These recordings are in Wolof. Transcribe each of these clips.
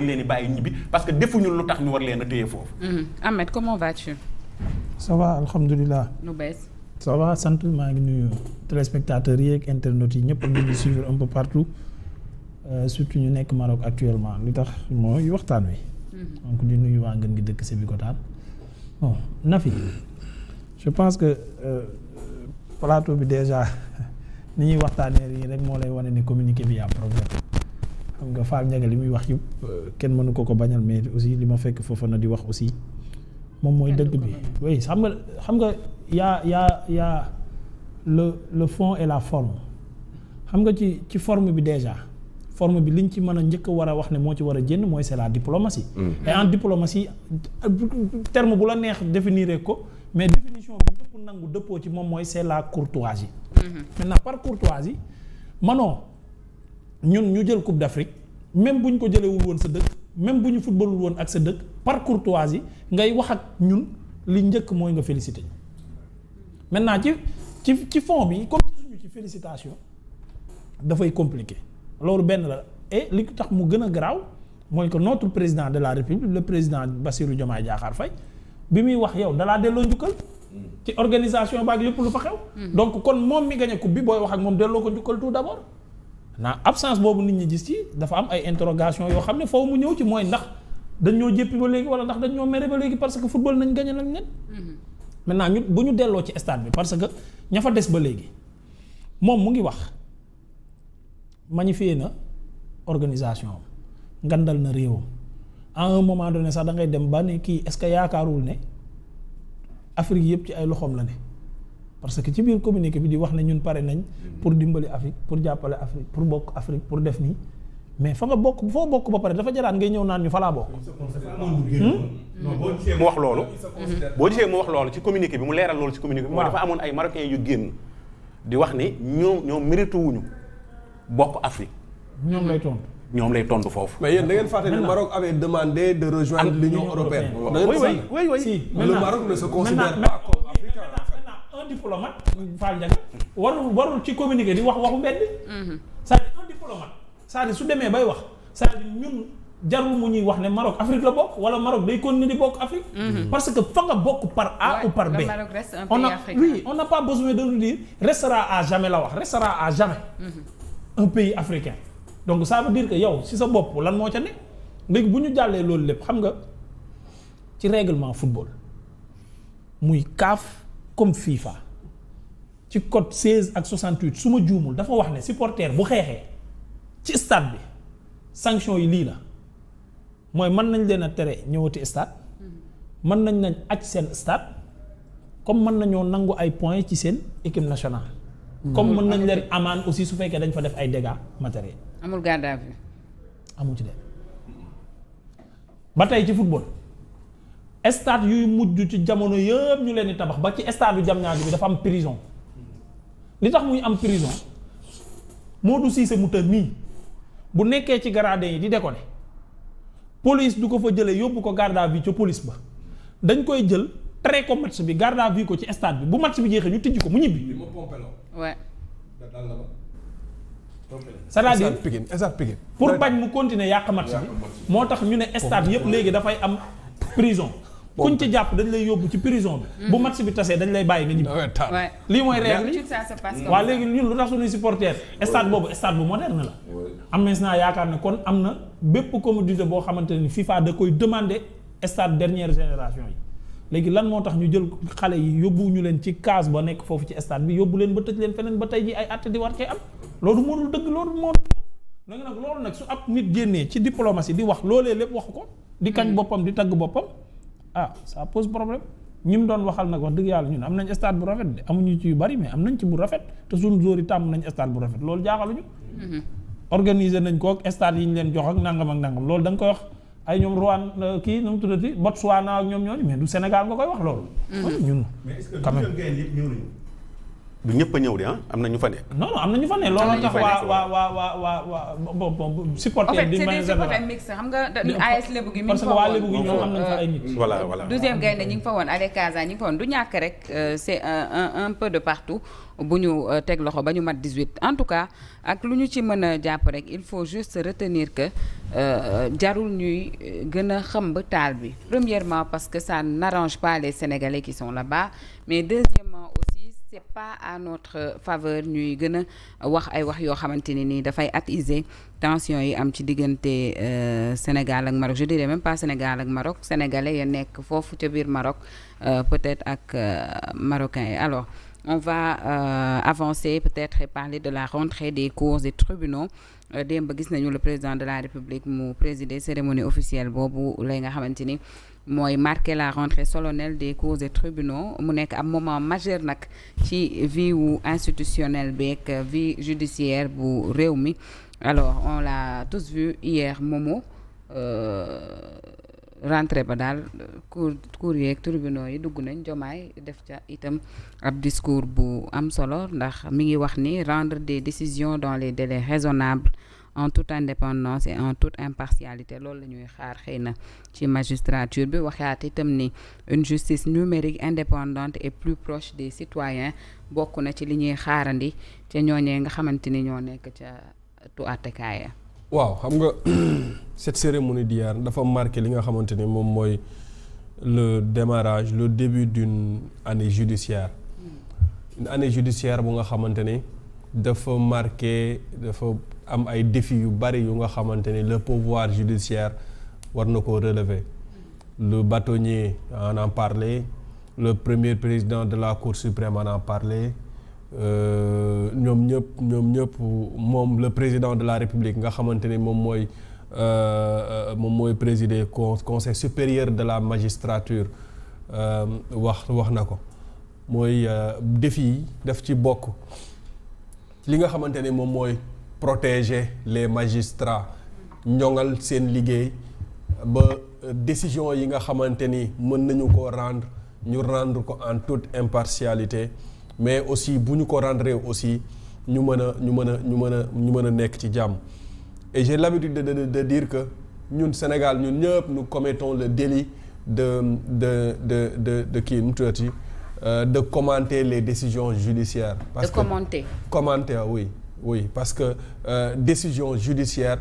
leen di bàyyi ñibbi parce que defuñu lu tax ñu war leen a téye foofu. Ahmed, comment vas-tu? Ça va alhamdulilah. lu bees. ça va sant maa ngi nuyu téléspectateurs yi ak internautes yi ñëpp ñu ngi suivre un peu partout surtout ñu nekk Maroc actuellement li tax mooy waxtaan wi. donc di nuyu waa ngeen ngi dëkk Sébikotane. bon Nafi je pense que plateau bi déjà ni ñuy waxtaanee nii rek moo lay wane ne communiqué bi y a problème xam nga Fall Ndiaga li muy wax yëpp kenn mënu ko bañal mais aussi li ma fekk foofa na di wax aussi. moom mooy dëgg bi oui xam nga yaa le fond et la forme xam nga ci forme bi déjà forme bi liñ ci mën a njëkk a war a wax ne moo ci war a jënd mooy c'est la diplomatie. Et en diplomatie terme bu la neex définir ko mais définition bi ñëpp nangu dëppoo ci moom mooy c'est la courtoisie. Maintenant par courtoisie manoo ñun ñu jël Coupe d'Afrique même bu ñu ko jëlewul woon sa dëkk même bu ñu footballul woon ak sa dëkk par courtoisie ngay wax ak ñun li njëkk mooy nga féliciter maintenant ci fond bi comme ci suñu ci félicitation dafay compliqué loolu benn la et li tax mu gën a garaaw mooy que notre président de la République le président Bassirou Diomaye Diakhar Faye bi muy wax yow dalaa delloo njukkal ci organisation baak lépp lu fa xew donc kon moom mi gagné coupe bi booy wax ak moom delloo ko njukkal tout d'abord absence boobu nit ñi gis ci dafa am ay interrogation yoo xam ne foofu mu ñëw ci mooy ndax dañ ñoo jéppi ba léegi wala ndax dañ ñoo mere ba léegi parce que football nañ gagné nañ leen. maintenant ñu bu ñu delloo ci stade bi parce que ña fa des ba léegi moom mu ngi wax magnifié na organisation am ngandal na réewam à un moment donné sax da ngay dem ba ne kii est-ce que yaakaarul ne Afrique yëpp ci ay loxoom la ne. parce que ci biir communiqué bi di wax ne ñun pare nañ pour dimbali Afrique pour jàppale Afrique pour bokk Afrique pour def nii mais fa nga bokk foo bokk ba pare dafa jaraat ngay ñëw naan ñu fa laa bokk. boo gisee mu wax loolu. boo gisee mu wax loolu ci communiqué bi mu leeral loolu ci communiqué bi. mooy dafa amoon ay Marocains yu génn di wax ni ñoom mérité wuñu bokk Afrique. ñoom lay tontu foofu. mais yéen da ngeen fàtte ne Maroc avait demandé de rejoindre l'Union européenne. oui. si le Maroc ne se considère pas comme africain. un diplomate Fall Ndiaga warul ci communiqué di wax waxu mbedd. c'est-à-dire un diplomate c'est-à-dire su demee bay wax c'est-à-dire ñun jarul mu ñuy wax ne Maroc Afrique la bokk wala Maroc day continuer di bokk Afrique. parce que fa nga bokk par A ou par B. On n'a pas besoin de nous dire restera à jamais la wax restera à jamais. un pays africain. donc ça veut dire que yow si sa bopp lan moo ca ne léegi bu ñu jàllee loolu lépp xam nga ci règlement football muy CAF comme FIFA ci code 16 ak 68 su ma juumul dafa wax ne supporter bu xeexee ci stade bi sanction yi lii la mooy mën nañ leen a tere ñëwati stade mën nañ aj seen stade comme mën nañoo nangu ay points ci seen équipe nationale. comme mën nañ leen amende aussi su fekkee dañ fa def ay dégâts matériels. amul garde à vue. amul ci de ba tey ci football stade yuy mujj ci jamono yëpp ñu leen di tabax ba ci stade yu Diamniadio bi dafa am prison li tax muy am prison Modou Cissé mu tër nii bu nekkee ci gradin yi di déconner police du ko fa jëlee yóbbu ko garde à vue ca police ba dañ koy jël tere ko match bi garde à vue ko ci stade bi bu match bi jeexee ñu tijji ko mu ñibbi. Ouais. c'est-à-dire Pikine pour bañ mu continuer yàq match bi moo tax ñu ne stade yëpp léegi dafay am prison kuñ ci jàpp dañ lay yóbbu ci prison bi bu match bi tasee dañ lay bàyyi nga ñibbi lii mooy règle yi waaw léegi ñun lu tax suñuy supporter stade boobu stade bu moderne la am na yaakaar ne kon am na bépp commodité boo xamante ne FIFA da koy demander stade dernière génération yi léegi lan moo tax ñu jël xale yi yóbbu ñu leen ci case ba nekk foofu ci stade bi yóbbu leen ba tëj leen feneen ba tey ji ay àtte di war cee am loolu moo dul dëgg loolu moo dul nag loolu nag su ab nit génnee ci diplomatie di wax loolee lépp waxu ko di kañ boppam di tagg boppam ça pose problème ñi mu doon waxal nag wax dëgg yàlla ñun am nañ stade bu rafet de amuñu ci yu bari mais am nañ ci bu rafet te suñu joueurs yi tàmm nañ stade bu rafet loolu jaaxaluñu organiser nañ ko ak stade yi ñu leen jox ak nangam loolu da nga koy wax ay ñoom Rwanda kii nu mu tuddati Botswana ak ñoom ñooñu mais du Sénégal nga koy wax loolu. ñun mais est-ce que quand même gaynde yëpp ñëw nañu du ñëpp a ñëw de am na ñu fa ne. non am na ñu fa ne loolu tax waa bon supporter di manière supporter mixte xam nga AS Lébu gi mi ngi fa woon parce que waa Lébu gi ñoom am nañ fa ay nit. voilà 12e gaynde ñi ngi fa woon Allez Casa ñi ngi fa woon du ñàkk rek c'est un peu de partout bu ñu teg loxo ba ñu mat 18 en tout cas ak lu ñu ci mën a jàpp rek il faut juste retenir que jarul ñuy gën a xëmb taal bi premièrement parce que ça n'arrange pas les Sénégalais qui sont là-bas mais deuxièmement aussi c'est pas à notre faveur ñuy gën a wax ay wax yoo xamante ne nii dafay attiser tension yi am ci diggante Sénégal ak Maroc je dirais même pas Sénégal ak Maroc sénégalais ya nekk foofu ca biir Maroc peut-être ak marocains yi alors on va avancer peut-être et parler de la rentrée des cours et tribunaux démb gis nañu le président de la République mu présider cérémonie officielle boobu lay nga xamante ni mooy marquer la rentrée solennelle des cours et tribunaux mu nekk am moment majeur nag ci vie wu institutionnelle beeg vie judiciaire bu réew mi alors on l'a tous vu hier Momo rentrée ba daal cour yeeg tribunaux yi dugg nañ Diomaye def ca itam ab discours bu am solo ndax mi ngi wax ni rendre des décisions dans les délais raisonnables en toute indépendance et en toute impartialité loolu la ñuy xaar xëy na ci magistrature bi waxaat itam ni une justice numérique indépendante et plus proche des citoyens bokk na ci li ñuy xaarandi ca ñooñee nga xamante ni ñoo nekk ca tu àttekaaya. waaw xam nga cette cérémonie d'hier dafa marqué li nga xamante ni moom mooy le démarrage le début d'une année judiciaire une année judiciaire bu nga xamante ni dafa marqué dafa am ay défis yu bari yu nga xamante ni le pouvoir judiciaire war na ko relever le bâtonnier en a parlé le premier président de la Cour suprême en a parlé ñoom ñëpp moom le président de la République nga xamante ni moom mooy présider conseil supérieur de la magistrature wax na ko mooy défi yi daf ci bokk li nga xamante ni moom mooy protéger les magistrats ñoŋal seen liggéey ba décision yi nga xamante ni mën nañu ko rendre ko en toute impartialité mais aussi bu ñu ko rendre aussi ñu mën a nekk ci jàmm et j'ai l'habitude de dire que ñun Sénégal ñun ñëpp nous commettons le délit de kii nu tuddati de commenter les décisions judiciaires. Parce de commenter oui parce que décision judiciaire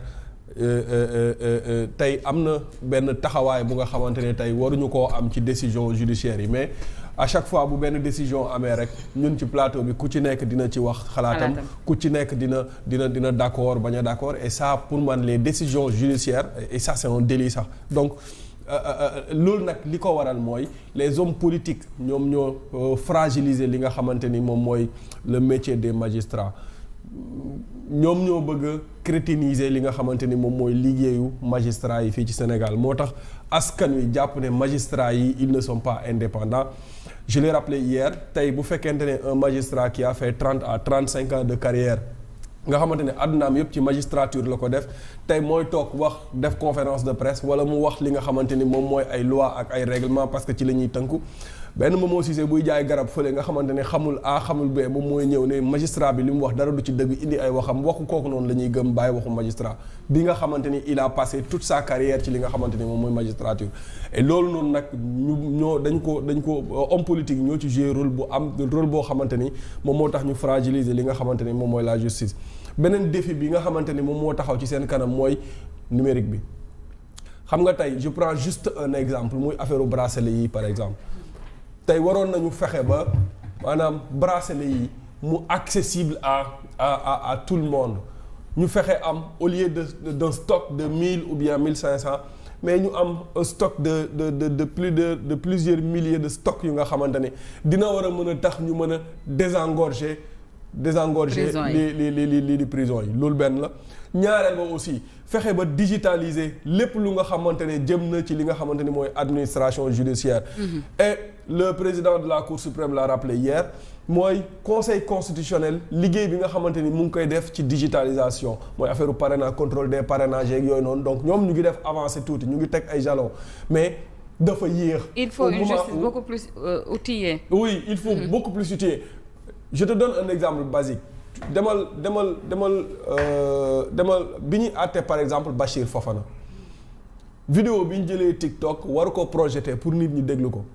tey am na benn taxawaay bu nga xamante ne tey waruñu koo am ci décision judiciaire yi mais à chaque fois bu benn décision amee rek ñun ci plateau bi ku ci nekk dina ci wax xalaatam ku ci nekk dina d'accord bañ a d'accord et ça pour man les décisions judiciaires et ça c'est un délit sax donc loolu nag li ko waral mooy les hommes politiques ñoom ñoo fragiliser li nga xamante ni moom mooy le métier des magistrats ñoom ñoo bëgg a crétiniser li nga xamante ni moom mooy liggéeyu magistrats yi fii ci Sénégal moo tax askan wi jàpp ne magistrats yi ils ne sont pas indépendants je l'ai rappelé hier tey bu fekkente ne un magistrat qui a fait 30 à 35 ans de carrière nga xamante ne àddunaam yëpp ci magistrature la ko def tey mooy toog wax def conférence de presse wala mu wax li nga xamante ni moom mooy ay loi ak ay règlement parce que ci la ñuy tënku benn Momo Cissé buy jaay garab fële nga xamante ne xamul A xamul B moom mooy ñëw ne magistrat bi li mu wax dara du ci dëgg indi ay waxam waxu kooku noonu la ñuy gëm bàyyi waxu magistrat bi nga xamante ni il a passé toute sa carrière ci li nga xamante ni moom mooy magistrature et loolu noonu nag dañ ko homme politique ñoo ci jouer rôle boo xamante ni moom moo tax ñu fragiliser li nga xamante ni moom mooy la justice beneen défi bi nga xamante ni moom moo taxaw ci seen kanam mooy numérique bi xam nga tey je prends juste un exemple muy affaire bracelet yi par exemple tey waroon nañu fexe ba maanaam bracelet yi mu accessible à tout le monde ñu fexe am au lieu d'un stock de 1000 ou bien 1500 mais ñu am un stock de plusieurs milliers de stocks yu nga xamante ne dina war a mën a tax ñu mën a désengorger li di prison yi loolu benn la ñaareel ba aussi fexe ba digitaliser lépp lu nga xamante ne jëm na ci li nga xamante ni mooy administration judiciaire et le président de la Cour suprême l'a rappelé hier mooy conseil constitutionnel liggéey bi nga xamante ni mu ngi koy def ci digitalisation mooy affaire parrainage contrôle des parrainages yeeg yooyu noonu donc ñoom ñu ngi def avancé tuuti ñu ngi teg ay jalons mais dafa yéex. Il faut une justice beaucoup plus outillée. Oui, il faut beaucoup plus outillée. je te donne un exemple basique demal bi ñuy àtte par exemple Bachir Fofana vidéo bi ñu jëlee TikTok war ko projeté pour nit ñi déglu ko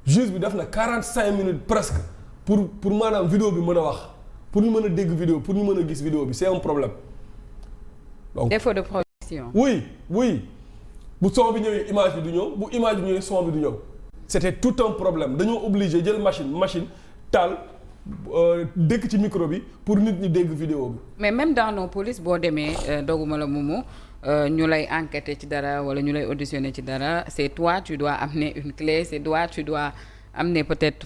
juge bi def na 45 minutes presque pour maanaam vidéo bi mën a wax pour ñu mën a dégg vidéo pour ñu mën a gis vidéo bi c'est un problème donc défaut de projection. oui bu son bi ñëwee image bi du ñëw bu image bi ñëwee son bi du ñëw c'était tout un problème dañoo obligé jël machine taal dëkk ci micro bi pour nit ñi dégg vidéo bi. mais même dans nos polices boo demee doguma la Momo ñu lay enquêter ci dara wala ñu lay auditionner ci dara c'est toi tu dois amener une clé c'est toi tu dois amener peut-être